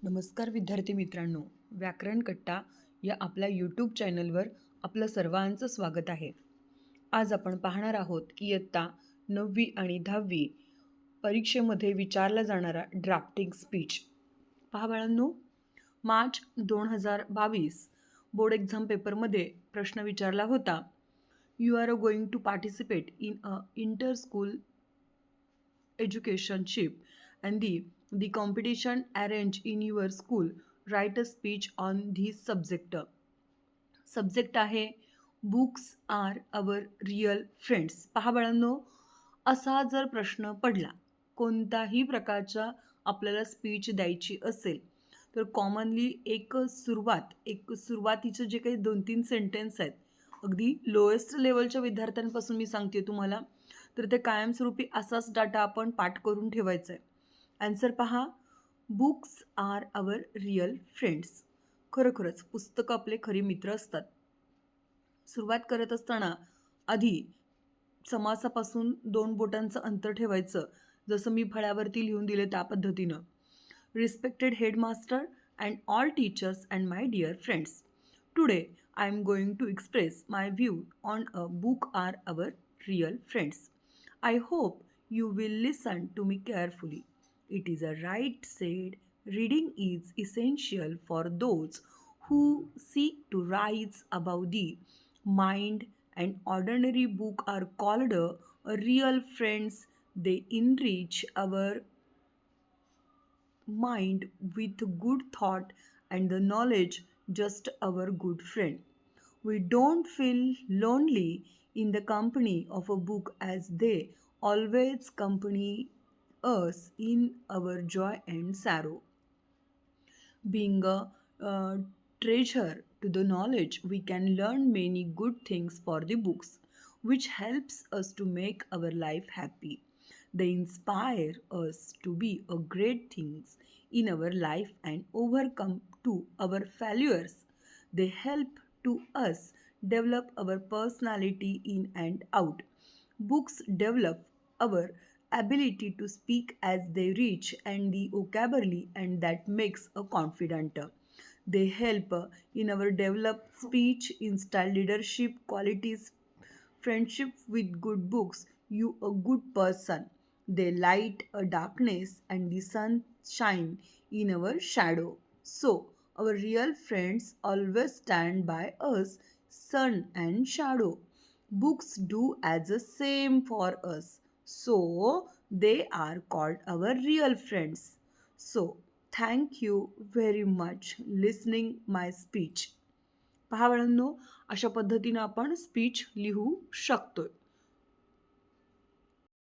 नमस्कार विद्यार्थी मित्रांनो, व्याकरण कट्टा या आपल्या यूट्यूब चॅनलवर आपलं सर्वांचं स्वागत आहे. आज आपण पाहणार आहोत इयत्ता 9वी आणि 10वी परीक्षेमध्ये विचारला जाणारा ड्राफ्टिंग स्पीच. पहा बाळांनो, मार्च 2022 बोर्ड एक्झाम पेपरमध्ये प्रश्न विचारला होता. You are going to participate in a inter school educationship and the competition arranged in your school. Write a speech on this subject. Subject आहे books are our real friends. पहा बाळांनो, असा जर प्रश्न पडला, कोणताही प्रकारच्या आपल्याला स्पीच द्यायची असेल तर कॉमनली एक सुरुवातीचे जे काही 2-3 सेंटेन्स आहेत, अगदी लोएस्ट लेवलच्या विद्यार्थ्यांपासून मी सांगते तुम्हाला, तर ते कायमस्वरूपी असाच डाटा आपण पाठ करून ठेवायचा आहे. आन्सर पहा, books are our real friends. खरोखरच पुस्तकं आपले खरे मित्र असतात. सुरुवात करत असताना आधी समासापासून 2 बोटांचं अंतर ठेवायचं, जसं मी फळ्यावरती लिहून दिले त्या पद्धतीनं. Respected headmaster and all teachers and my dear friends, today I am going to express my view on a book are our real friends. I hope you will listen to me carefully. It is a right said. Reading is essential for those who seek to rise above the mind, and ordinary books are called a real friends. They enrich our mind with good thought and the knowledge, just our good friend. We don't feel lonely in the company of a book, as they always accompany us in our joy and sorrow. Being a treasure to the knowledge, we can learn many good things for the books, which helps us to make our life happy. They inspire us to be a great things in our life and overcome to our failures. They help to us develop our personality in and out. Books develop our ability to speak as they reach and the vocabulary, and that makes a confident. They help in our develop speech in style, leadership qualities, friendship with good books, you a good person. They light a darkness and the sun shine in our shadow. So our real friends always stand by us, sun and shadow. Books do as the same for us. So they are called our real friends. So thank you very much listening my speech. पहा बाळांनो, अशा पद्धतीनं आपण speech लिहू शकतोय.